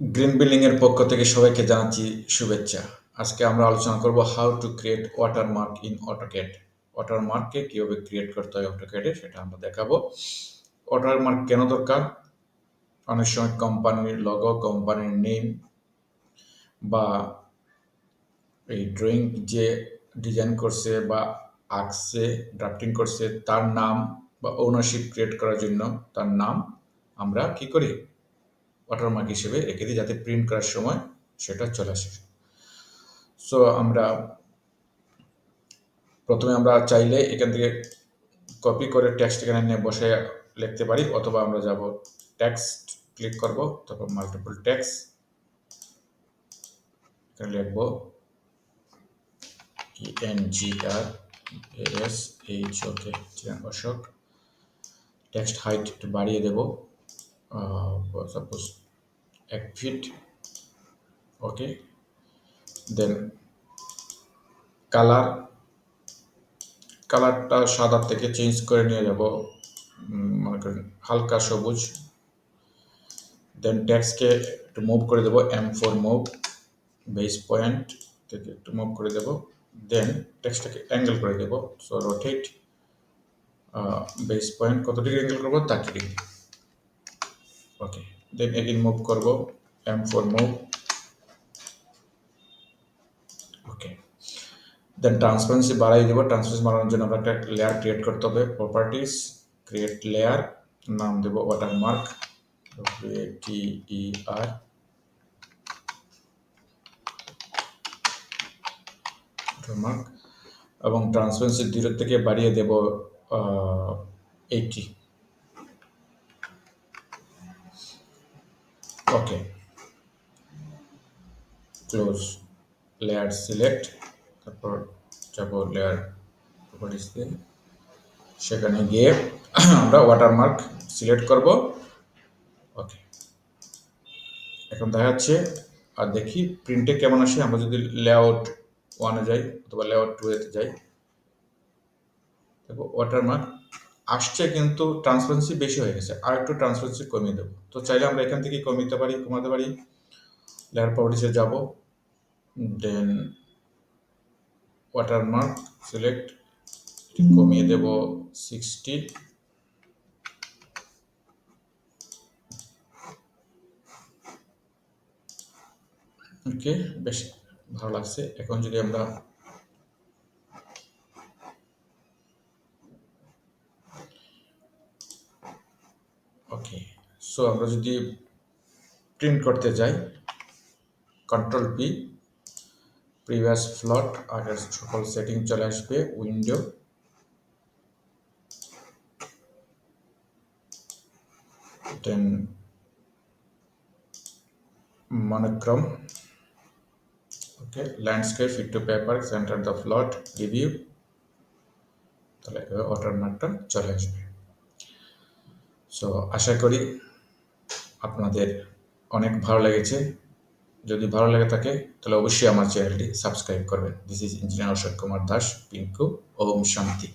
Green building এর পক্ষ থেকে সবাইকে জানাচ্ছি শুভেচ্ছা। আজকে আমরা আলোচনা করব how to create watermark in AutoCAD. ওয়াটারমার্ককে কিভাবে ক্রিয়েট করতে হয় অটোক্যাডে সেটা আমরা দেখাবো। ওয়াটারমার্ক কেন দরকার? অনেক সময় কোম্পানির লোগো, কোম্পানির নেম বা এই ড্রয়িং যে ডিজাইন করছে বা আঁকছে, ড্রাফটিং করছে তার নাম বা ওনারশিপ ক্রিয়েট করার জন্য তার নাম আমরা কি করি? ওয়াটারমার্ক হিসেবে রেখে দিই, যাতে প্রিন্ট করার সময় সেটা চলে আসে। সো আমরা প্রথমে চাইলে এখান থেকে কপি করে টেক্সট এখানে নিয়ে বসে লিখতে পারি, অথবা আমরা যাব টেক্সট ক্লিক করব, তারপর মাল্টিপল টেক্সট এখানে লিখবো ENGRASHOK অশোক। টেক্সট হাইট একটু বাড়িয়ে দেব, সাপোজ 1 ফিট। ওকে, দেন কালারটা সাদা থেকে চেঞ্জ করে নিয়ে যাব, মনে করেন হালকা সবুজ। দেন টেক্সটকে একটু মুভ করে দেবো, M4 মুভ, বেস পয়েন্ট থেকে একটু মুভ করে দেব। দেন টেক্সটটাকে অ্যাঙ্গেল করে দেব, সো রোটেট বেস পয়েন্ট কত ডিগ্রি অ্যাঙ্গেল করবো? 30 ডিগ্রি। ওকে, দেন এগেইন মুভ করব, M4 মুভ। ওকে, দেন ট্রান্সপারেন্সি বাড়াই দেবো। ট্রান্সপারেন্সি বাড়ানোর জন্য আমরা একটা লেয়ার ক্রিয়েট করতে হবে। প্রপার্টিস, ক্রিয়েট লেয়ার, নাম দেব ওয়াটারমার্ক, WATER। ওয়াটারমার্ক এবং ট্রান্সপারেন্সি 0 থেকে বাড়িয়ে দেব 80। ওকে, ক্লোজ, লেয়ার সিলেক্ট, তারপর যাব লেয়ার প্রপার্টিসে, সেখানে গিয়ে আমরা ওয়াটারমার্ক সিলেক্ট করব। ওকে, এখন দেখা যাচ্ছে। আর দেখি প্রিন্টে কেমন আসে। আমরা যদি লেআউট 1-এ যাই অথবা লেআউট 2-এতে যাই, দেখো ওয়াটারমার্ক আসছে, কিন্তু ট্রান্সপারেন্সি বেশি হয়ে গেছে। আর একটু ট্রান্সপারেন্সি কমিয়ে দেবো। তো চাইলে আমরা এখান থেকে কমাতে পারি। লেয়ার প্রপার্টিসে যাব, দেন ওয়াটারমার্ক সিলেক্ট, কমিয়ে দেব 60। ওকে, বেশ ভালো লাগছে। এখন যদি আমরা ওকে, সো আমরা যদি প্রিন্ট করতে যাই, Ctrl+P, প্রিভিয়াস ফ্লট, আগের সকল সেটিং চলে আসবে, window, then monochrome, okay, landscape, fit to paper, centre the plot, review. তাহলে ওয়াটারমার্কটা চলে আসবে। সো আশা করি আপনাদের অনেক ভালো লেগেছে। যদি ভালো লেগে থাকে তাহলে অবশ্যই আমার চ্যানেলটি সাবস্ক্রাইব করবেন। This is engineer Ashok Kumar Das, Pinku. ওম শান্তি।